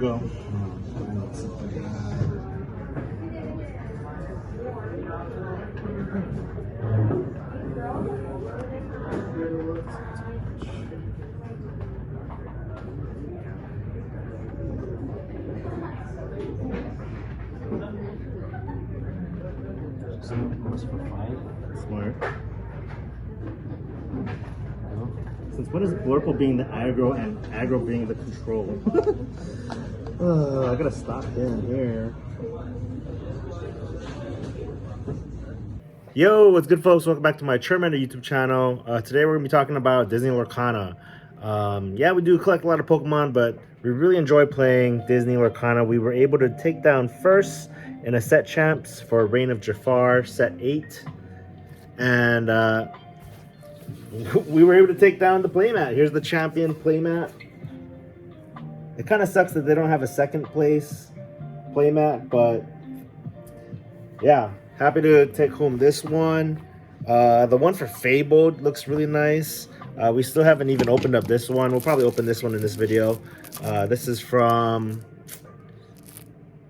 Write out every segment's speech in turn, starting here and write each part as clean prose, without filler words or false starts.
go. Smart. Since when is Lorcana being the aggro and aggro being the control? I gotta stop in here. Yo, what's good, folks? Welcome back to my Charmander YouTube channel. Today we're gonna be talking about Disney Lorcana. Yeah, we do collect a lot of Pokemon, but we really enjoy playing Disney Lorcana. We were able to take down first in a set champs for Reign of Jafar, set 8. And we were able to take down the playmat. Here's the champion playmat. It kind of sucks that they don't have a second place playmat, but yeah, happy to take home this one. The one for Fabled looks really nice. We still haven't even opened up this one. We'll probably open this one in this video. This is from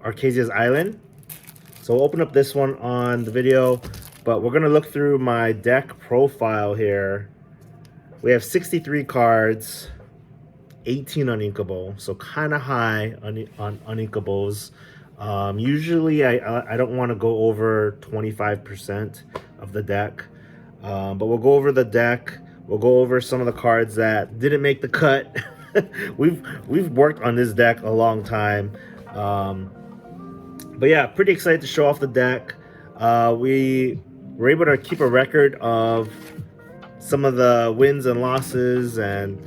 Arcasia's Island. So we'll open up this one on the video, but we're gonna look through my deck profile here. We have 63 cards, 18 uninkable, so kind of high on uninkables. Usually I don't want to go over 25% of the deck, but we'll go over the deck. We'll go over some of the cards that didn't make the cut. we've worked on this deck a long time, but yeah, pretty excited to show off the deck. We were able to keep a record of some of the wins and losses and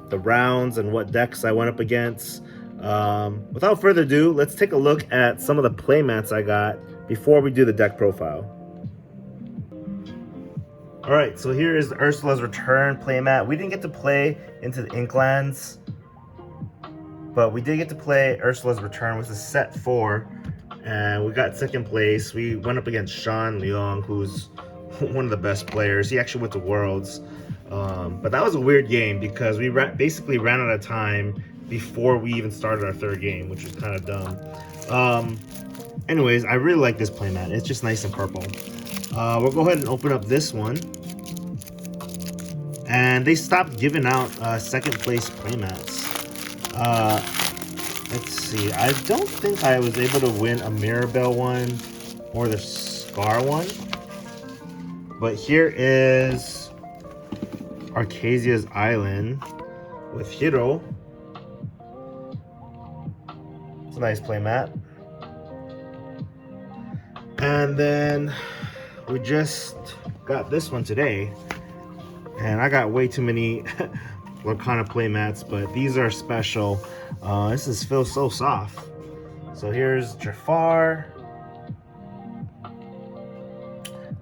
the rounds and what decks I went up against. Without further ado, let's take a look at some of the playmats I got before we do the deck profile. Alright, so here is Ursula's Return playmat. We didn't get to play into the Inklands, but we did get to play Ursula's Return, which is set 4, and we got second place. We went up against Sean Leong, who's one of the best players. He actually went to Worlds, but that was a weird game because we basically ran out of time before we even started our third game, which was kind of dumb. Anyways, I really like this playmat. It's just nice and purple. We'll go ahead and open up this one. And they stopped giving out second place playmats. Let's see. I don't think I was able to win a Mirabelle one or the Scar one. But here is Arcasia's Island with Hiro. It's a nice playmat. And then we just got this one today. And I got way too many Lorcana playmats, but these are special. This feels so soft. So here's Jafar.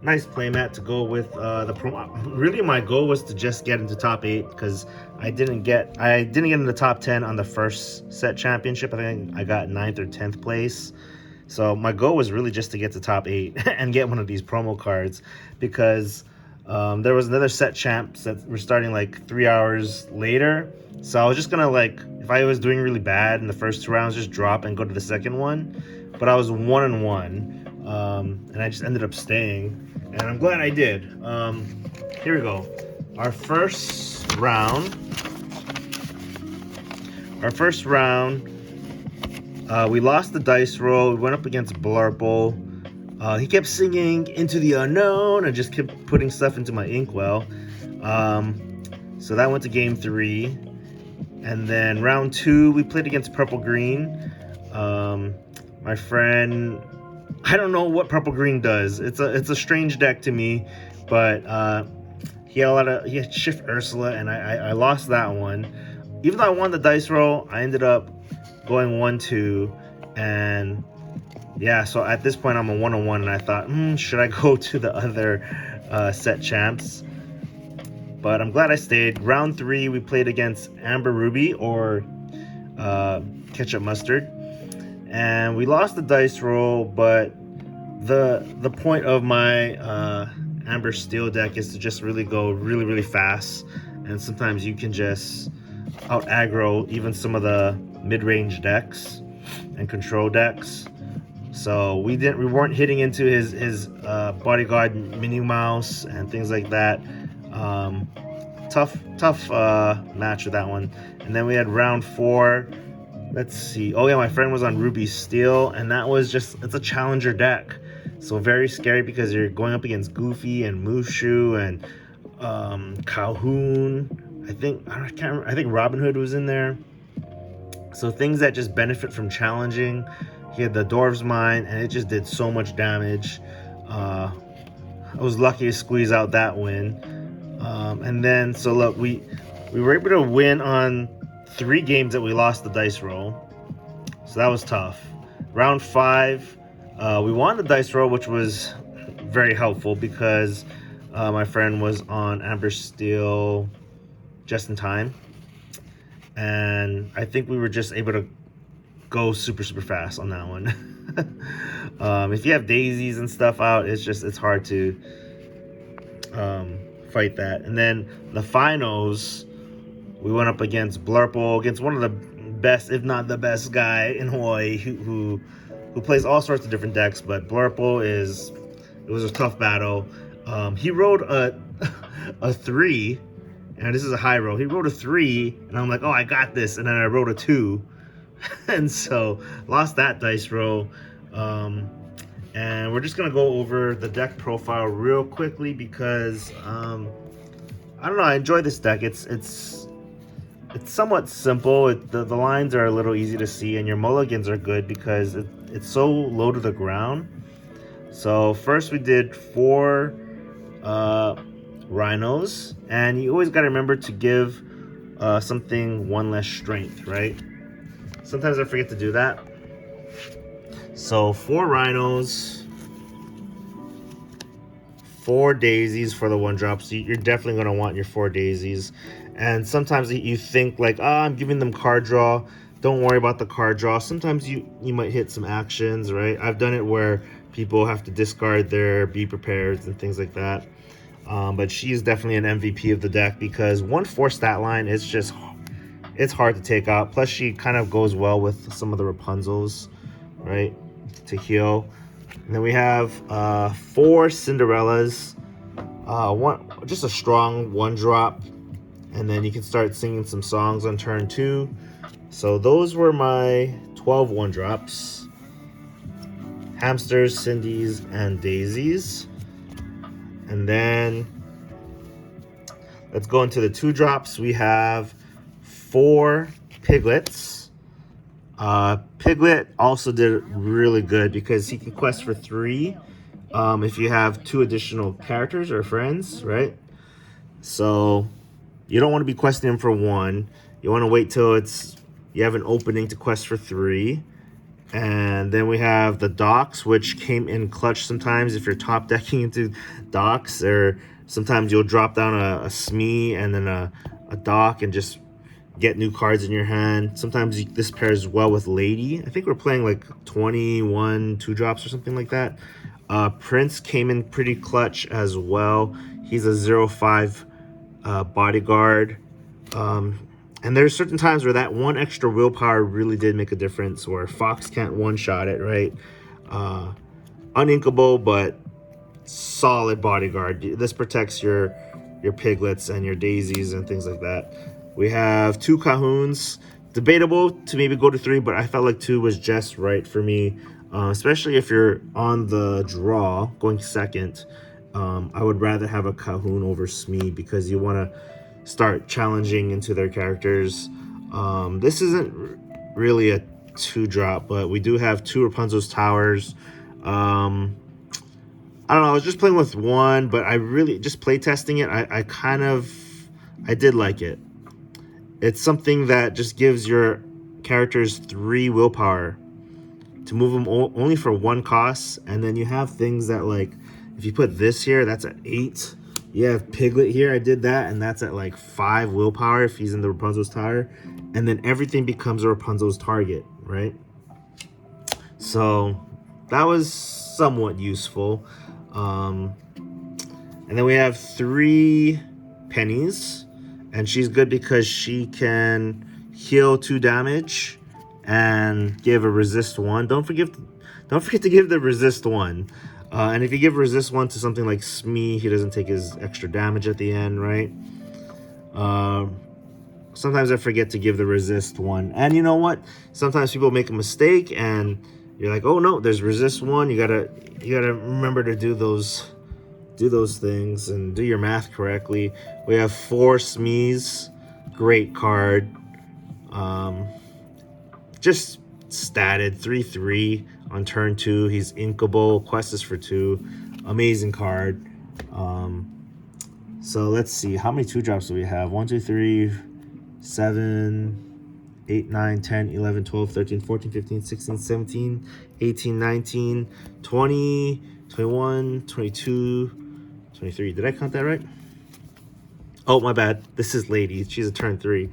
Nice playmat to go with the promo. Really, my goal was to just get into top 8 because I didn't get in the top 10 on the first set championship. I think I got 9th or 10th place. So my goal was really just to get to top 8 and get one of these promo cards, because there was another set champs that were starting like 3 hours later. So I was just gonna, like, if I was doing really bad in the first 2 rounds, just drop and go to the second one. But I was 1-1, and I just ended up staying, and I'm glad I did. Here we go. Our first round. We lost the dice roll. We went up against Blurple. He kept singing Into the Unknown and just kept putting stuff into my inkwell. So that went to game 3. And then round 2, we played against Purple Green. My friend, I don't know what Purple Green does. It's a strange deck to me, but he had Shift Ursula, and I lost that one. Even though I won the dice roll, I ended up going 1-2, and yeah, so at this point I'm a 1-1, and I thought, should I go to the other set champs? But I'm glad I stayed. Round 3, we played against Amber Ruby, or Ketchup Mustard, and we lost the dice roll. But the point of my Amber Steel deck is to just really go really fast, and sometimes you can just out aggro even some of the mid-range decks and control decks. So we weren't hitting into his bodyguard Minnie Mouse and things like that. Tough match with that one. And then we had round 4. Let's see. Oh yeah, my friend was on Ruby Steel, and that was it's a challenger deck. So very scary because you're going up against Goofy and Mushu and Calhoun. I can't remember. I think Robin Hood was in there. So things that just benefit from challenging. He had the Dwarves Mine, and it just did so much damage. I was lucky to squeeze out that win. And then, so look, we were able to win on 3 games that we lost the dice roll. So that was tough. Round 5, we won the dice roll, which was very helpful because my friend was on Amber Steel just in time. And I think we were just able to go super fast on that one. If you have daisies and stuff out, it's hard to fight that. And then the finals, we went up against Blurple, against one of the best, if not the best guy in Hawaii who plays all sorts of different decks. But Blurple it was a tough battle. He rolled a 3, and this is a high roll. He rolled a 3, and I'm like, oh, I got this. And then I rolled a 2, and so lost that dice roll. And we're just gonna go over the deck profile real quickly because I don't know, I enjoy this deck. It's somewhat simple. The lines are a little easy to see, and your mulligans are good because it's so low to the ground. So first we did 4 rhinos, and you always got to remember to give something 1 less strength, right? Sometimes I forget to do that. So 4 rhinos, 4 daisies for the 1-drop. So you're definitely going to want your 4 daisies. And sometimes you think like, I'm giving them card draw. Don't worry about the card draw. Sometimes you might hit some actions, right? I've done it where people have to discard their Be Prepared and things like that. But she's definitely an MVP of the deck because 1/4 stat line is it's hard to take out. Plus she kind of goes well with some of the Rapunzels, right, to heal. And then we have 4 Cinderellas, just a strong 1-drop, and then you can start singing some songs on turn 2. So those were my 12 1-drops: Hamsters, Cindy's, and Daisies. And then let's go into the 2-drops. We have 4 Piglets. Piglet also did really good because he can quest for 3 if you have 2 additional characters or friends, right? So you don't want to be questing him for 1. You want to wait till you have an opening to quest for 3. And then we have the docks, which came in clutch sometimes if you're top decking into docks, or sometimes you'll drop down a Smee and then a dock and just get new cards in your hand. Sometimes this pairs well with Lady. I think we're playing like 21 2-drops or something like that. Prince came in pretty clutch as well. He's a 0/5 bodyguard. And there's certain times where that 1 extra willpower really did make a difference, where Fox can't one-shot it, right? Uninkable, but solid bodyguard. This protects your Piglets and your Daisies and things like that. We have 2 Cahoons. Debatable to maybe go to 3, but I felt like 2 was just right for me, especially if you're on the draw, going second. I would rather have a Cahoon over Smee because you want to start challenging into their characters. This isn't really a 2-drop, but we do have 2 Rapunzel's Towers. I don't know, I was just playing with 1, but I really just play testing it. I did like it. It's something that just gives your characters 3 willpower to move them only for 1 cost. And then you have things that, like, if you put this here, that's at 8. You have Piglet here, I did that, and that's at like 5 willpower if he's in the Rapunzel's Tower. And then everything becomes a Rapunzel's target, right? So that was somewhat useful. And then we have 3 Pennies, and she's good because she can heal 2 damage and give a resist 1. Don't forget to give the resist 1. And if you give resist 1 to something like Smee, he doesn't take his extra damage at the end, right? Sometimes I forget to give the resist 1. And you know what? Sometimes people make a mistake and you're like, oh no, there's resist 1. You gotta remember to do those things and do your math correctly. We have 4 Smees. Great card. Just statted 3/3 on turn 2. He's inkable. Quest is for 2. Amazing card. So let's see. How many 2-drops do we have? 1, 2, 3, 7, 8, 9, 10, 11, 12, 13, 14, 15, 16, 17, 18, 19, 20, 21, 22, 23. Did I count that right? Oh, my bad. This is Lady. She's a turn 3.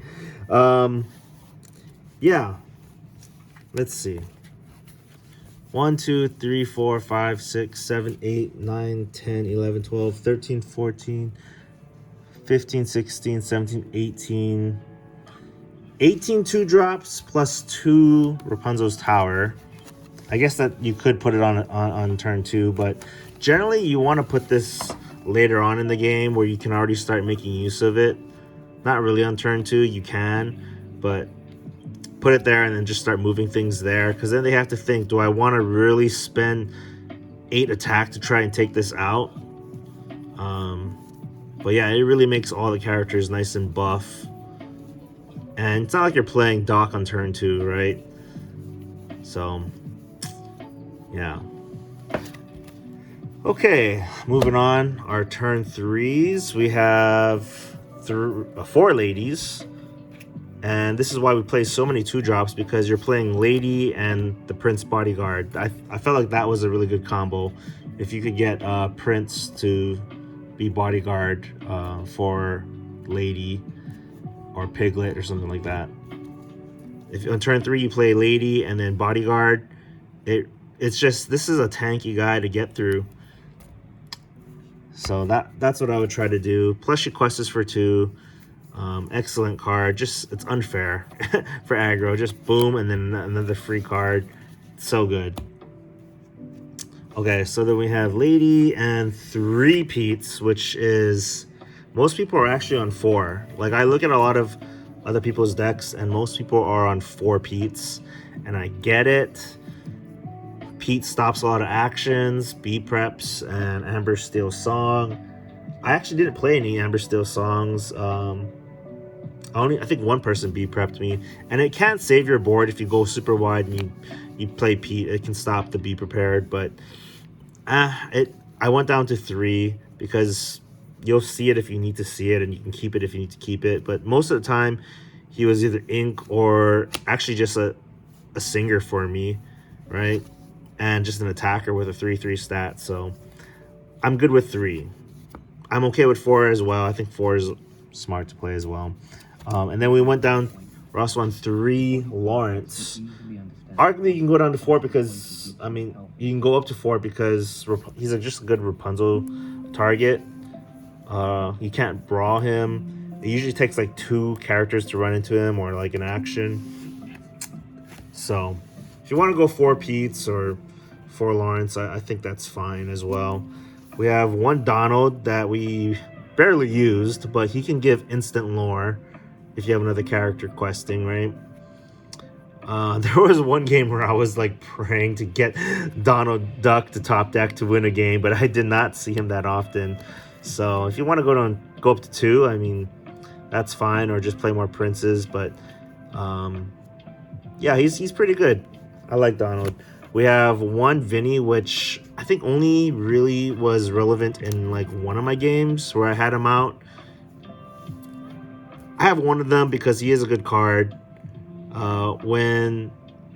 Yeah. Let's see. 1, 2, 3, 4, 5, 6, 7, 8, 9, 10, 11, 12, 13, 14, 15, 16, 17, 18. 18 2-drops plus 2 Rapunzel's Tower. I guess that you could put it on turn 2, but generally you want to put this later on in the game where you can already start making use of it. Not really on turn 2, you can, but put it there and then just start moving things there, because then they have to think, do I want to really spend 8 attack to try and take this out? But yeah, it really makes all the characters nice and buff. And it's not like you're playing Doc on turn 2, right? So, yeah. Okay, moving on. Our turn 3s. We have 4 ladies. And this is why we play so many 2-drops, because you're playing Lady and the Prince Bodyguard. I felt like that was a really good combo. If you could get Prince to be Bodyguard for Lady or Piglet or something like that. If on turn 3 you play Lady and then Bodyguard, it's just, this is a tanky guy to get through. So that's what I would try to do. Plus your quest is for 2. Excellent card. Just, it's unfair for aggro. Just boom, and then another free card. So good. Okay, so then we have Lady and 3 Peats, which is, most people are actually on 4. Like, I look at a lot of other people's decks and most people are on 4 Peats, and I get it. Pete stops a lot of actions, B preps, and Amber Steel Song. I actually didn't play any Amber Steel Songs. I think one person B prepped me, and it can't save your board if you go super wide and you play Pete. It can stop the Be Prepared, but I went down to 3 because you'll see it if you need to see it, and you can keep it if you need to keep it. But most of the time, he was either ink or actually just a singer for me, right? And just an attacker with a 3/3 stat. So I'm good with 3. I'm okay with 4 as well. I think 4 is smart to play as well. And then we went down, we're also on 3 Lawrence. Arguably, you can go down to 4 because, I mean, you can go up to 4 because he's just a good Rapunzel target. You can't brawl him. It usually takes like 2 characters to run into him or like an action. So if you want to go 4 Pete's or 4 Lawrence, I think that's fine as well. We have 1 Donald that we barely used, but he can give instant lore if you have another character questing, right? There was one game where I was like praying to get Donald Duck to top deck to win a game, but I did not see him that often. So if you want to go up to 2, I mean, that's fine, or just play more princes. But yeah, he's pretty good. I like Donald. We have 1 Vinny, which I think only really was relevant in like one of my games where I had him out. I have one of them because he is a good card. When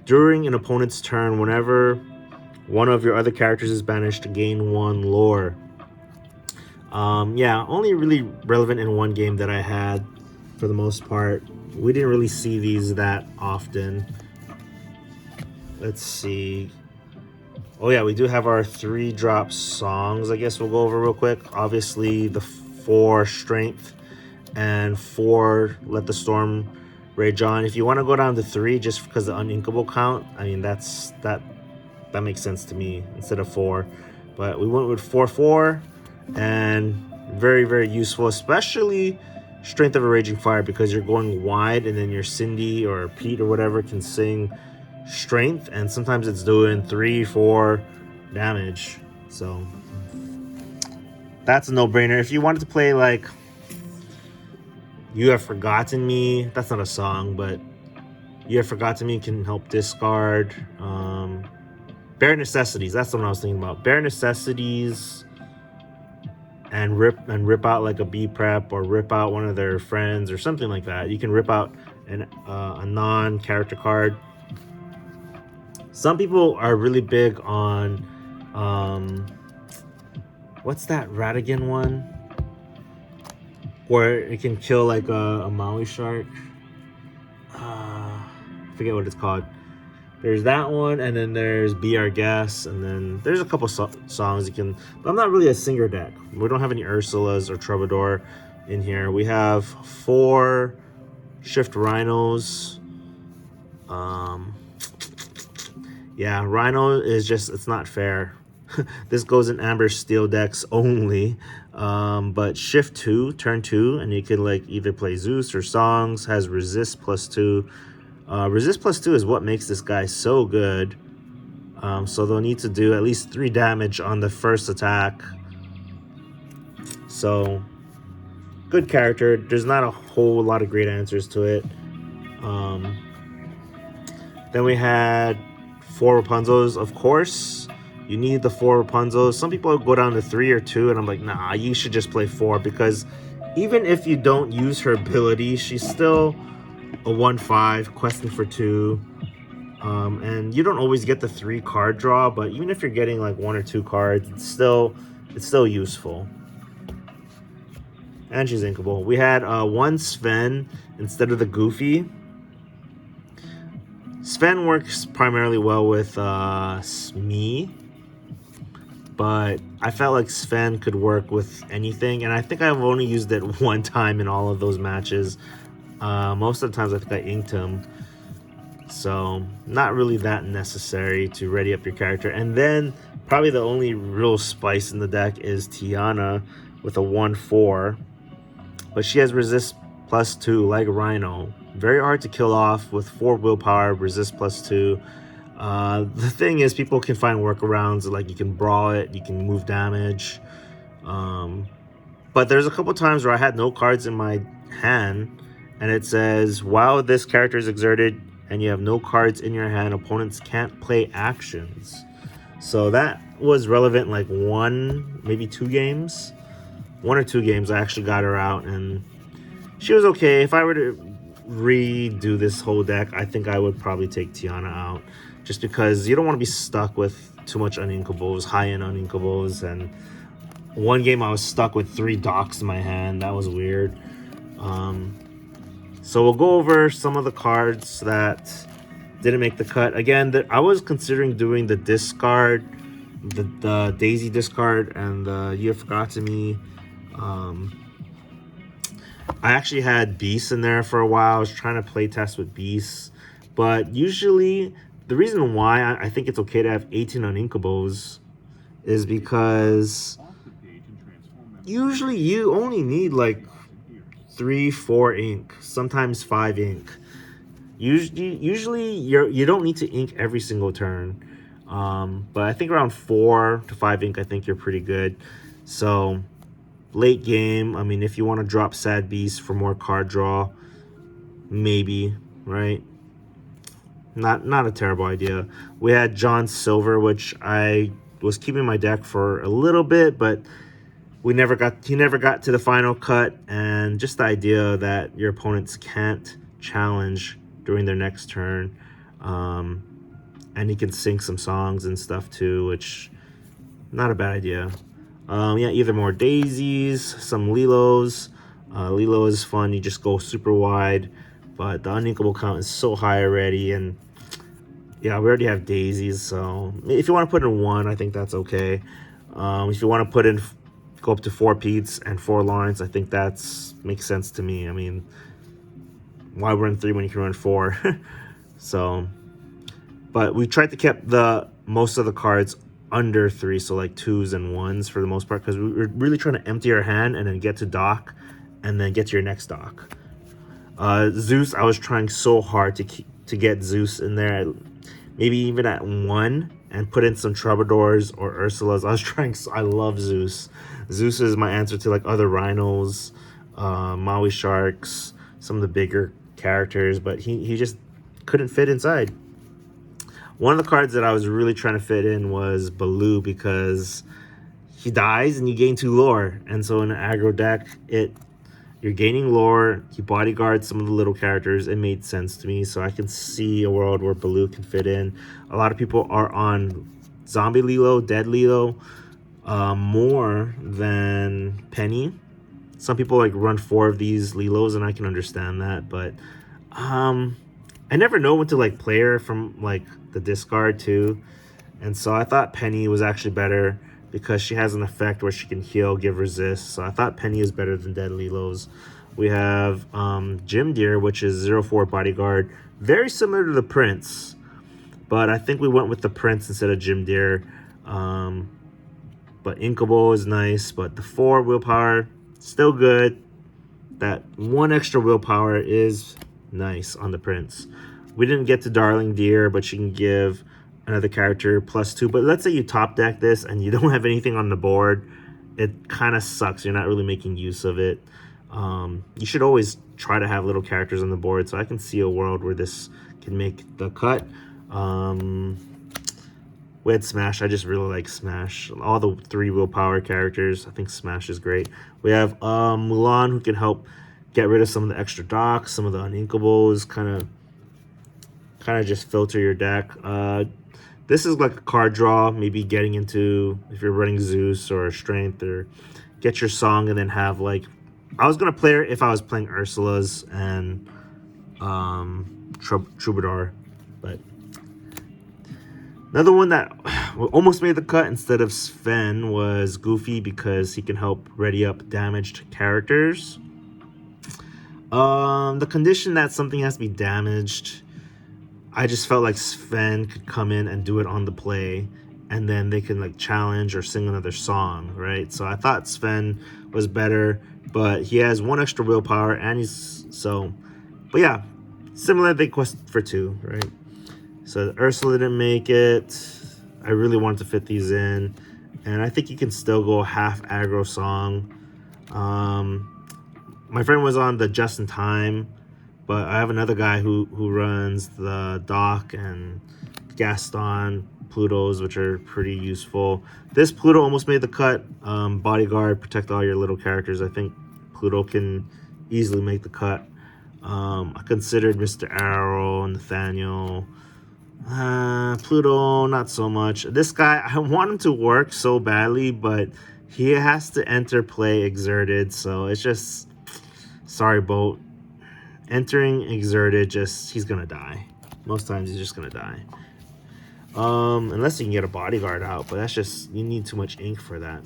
during an opponent's turn, whenever one of your other characters is banished, gain 1 lore. Yeah, only really relevant in one game that I had for the most part. We didn't really see these that often. Let's see. Oh yeah, we do have our 3-drop songs. I guess we'll go over real quick. Obviously, the 4 Strength and 4 Let the Storm Ray John. If you want to go down to 3 just because of the uninkable count, I mean that makes sense to me instead of 4. But we went with 4/4, and very useful, especially Strength of a Raging Fire, because you're going wide and then your Cindy or Pete or whatever can sing Strength, and sometimes it's doing 3-4 damage. So that's a no-brainer. If you wanted to play like You Have Forgotten Me, that's not a song, but You Have Forgotten Me can help discard. Bare Necessities, that's what I was thinking about. Bare Necessities and rip out like a B prep, or rip out one of their friends or something like that. You can rip out a non-character card. Some people are really big on what's that Ratigan one where it can kill like a Maui shark. I forget what it's called. There's that one, and then there's Be Our Guest, and then there's a couple songs you can. But I'm not really a singer deck. We don't have any Ursulas or Troubadour in here. We have 4 Shift Rhinos. Yeah, Rhino is just, it's not fair. This goes in Amber Steel decks only. But Shift 2, turn 2, and you can like either play Zeus or Songs. Has Resist +2. Resist +2 is what makes this guy so good. So they'll need to do at least 3 damage on the first attack. So good character. There's not a whole lot of great answers to it. Then we had 4 Rapunzels, of course. You need the 4 Rapunzels. Some people go down to 3 or 2, and I'm like, nah, you should just play 4, because even if you don't use her ability, she's still a 1/5, questing for 2. And you don't always get the 3 card draw, but even if you're getting like 1 or 2 cards, it's still useful. And she's inkable. We had 1 Sven instead of the Goofy. Sven works primarily well with Smee, but I felt like Sven could work with anything, and I think I've only used it 1 time in all of those matches. Most of the times I think I inked him, so not really that necessary to ready up your character. And then probably the only real spice in the deck is Tiana with a 1/4, but she has Resist +2 like Rhino. Very hard to kill off with 4 willpower, Resist +2. The thing is, people can find workarounds, like you can brawl it, you can move damage. But there's a couple times where I had no cards in my hand, and it says, while this character is exerted and you have no cards in your hand, opponents can't play actions. So that was relevant like 1, maybe 2 games. 1 or 2 games I actually got her out, and she was okay. If I were to redo this whole deck, I think I would probably take Tiana out, just because you don't want to be stuck with too much uninkables, high-end uninkables. And 1 game I was stuck with 3 docks in my hand. That was weird. So we'll go over some of the cards that didn't make the cut. Again, I was considering doing the discard, the Daisy discard, and the You Have Forgotten Me. I actually had Beasts in there for a while. I was trying to play test with Beasts, but usually the reason why I think it's okay to have 18 uninkables is because usually you only need like 3-4 ink, sometimes 5 ink. Usually you don't need to ink every single turn, but I think around 4 to 5 ink, I think you're pretty good. So late game, I mean, if you want to drop Sad Beast for more card draw, maybe, right? Not a terrible idea. We had John Silver, which I was keeping in my deck for a little bit, but he never got to the final cut. And just the idea that your opponents can't challenge during their next turn, and he can sing some songs and stuff too, which not a bad idea. Yeah, either more daisies, some Lilos. Lilo is fun. You just go super wide, but the uninkable count is so high already, and yeah, we already have daisies. So if you want to put in 1, I think that's okay. If you want to put in, go up to 4 Pete's and 4 Lawrence, I think that's makes sense to me. I mean, why run 3 when you can run 4? So, but we tried to keep the most of the cards under 3, so like 2s and 1s for the most part, because we were really trying to empty our hand and then get to dock and then get to your next dock. Zeus, I was trying so hard to get Zeus in there, maybe even at 1, and put in some Troubadours or Ursulas. I was trying, I love Zeus. Zeus is my answer to like other Rhinos, Maui Sharks, some of the bigger characters, but he just couldn't fit inside. One of the cards that I was really trying to fit in was Baloo, because he dies and you gain 2 lore. And so in an aggro deck, you're gaining lore, you bodyguard some of the little characters. It made sense to me, so I can see a world where Baloo can fit in. A lot of people are on Zombie Lilo, Dead Lilo, more than Penny. Some people like run 4 of these Lilos, and I can understand that, but I never know when to like play her from like the discard too. And so I thought Penny was actually better because she has an effect where she can heal, give resist. So I thought Penny is better than Dead Lilos. We have Jim Deer, which is 0-4 bodyguard, very similar to the Prince, but I think we went with the Prince instead of Jim Deer. But Inkable is nice, but the 4 willpower, still good. That 1 extra willpower is nice on the Prince. We didn't get to Darling Deer, but she can give another character +2. But let's say you top deck this and you don't have anything on the board, it kind of sucks. You're not really making use of it. You should always try to have little characters on the board, so I can see a world where this can make the cut. We had Smash. I just really like Smash. All the 3 willpower characters. I think Smash is great. We have Mulan, who can help get rid of some of the extra docks, some of the uninkables, kind of just filter your deck. This is like a card draw, maybe getting into, if you're running Zeus or Strength, or get your song and then have like, I was going to play her if I was playing Ursula's and Troubadour, but another one that almost made the cut instead of Sven was Goofy, because he can help ready up damaged characters. The condition that something has to be damaged, I just felt like Sven could come in and do it on the play, and then they can like challenge or sing another song, right? So I thought Sven was better, but he has 1 extra willpower, and he's so, but yeah, similar. They quest for 2, right? So Ursula didn't make it. I really wanted to fit these in, and I think you can still go half aggro song. My friend was on the Just in Time, but I have another guy who runs the Dock and Gaston Plutos, which are pretty useful. This Pluto almost made the cut. Bodyguard, protect all your little characters. I think Pluto can easily make the cut. I considered Mr. Arrow, Nathaniel. Pluto, not so much. This guy, I want him to work so badly, but he has to enter play Exerted, so it's just, sorry, Boat. Entering Exerted, he's gonna die. Most times he's just gonna die. Unless you can get a bodyguard out, but that's just, you need too much ink for that.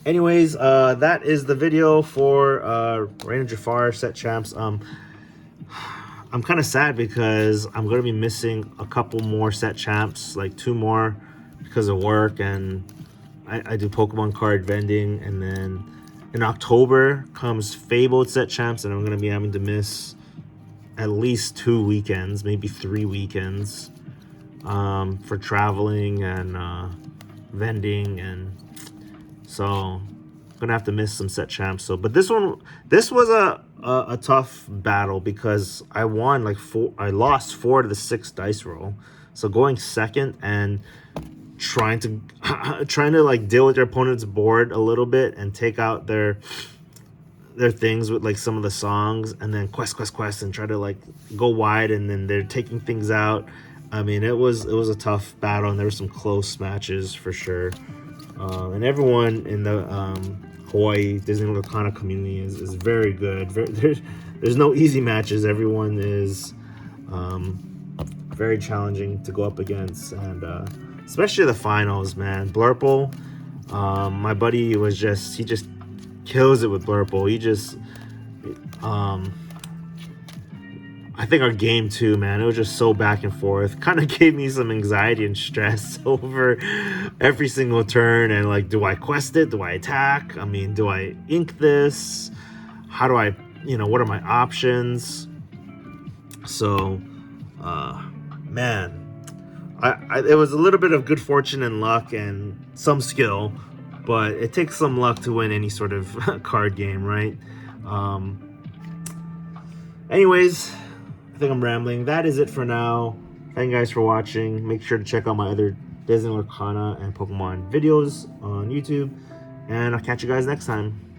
Anyways, that is the video for Reign of Jafar set champs. I'm kind of sad because I'm going to be missing a couple more set champs, like 2 more because of work, and I do Pokemon card vending, and then in October comes Fabled set champs, and I'm going to be having to miss at least 2 weekends, maybe 3 weekends for traveling and vending, and so I'm gonna have to miss some set champs. So, but this was a tough battle because I won like I lost 4 to the 6 dice roll. So going second and trying to like deal with your opponent's board a little bit and take out their things with like some of the songs, and then quest and try to like go wide, and then they're taking things out. I mean, it was a tough battle, and there were some close matches for sure. And everyone in the Hawaii Disney Lorcana community is very good. There's no easy matches. Everyone is very challenging to go up against, and especially the finals, man. Blurple, my buddy he just kills it with Blurple. He just I think our game too, man, it was just so back and forth. Kind of gave me some anxiety and stress over every single turn. And like, do I quest it? Do I attack? I mean, do I ink this? How do I, what are my options? So, man, it was a little bit of good fortune and luck and some skill, but it takes some luck to win any sort of card game, right? Anyways, I think I'm rambling. That is it for now. Thank you guys for watching. Make sure to check out my other Disney Lorcana and Pokemon videos on YouTube. And I'll catch you guys next time.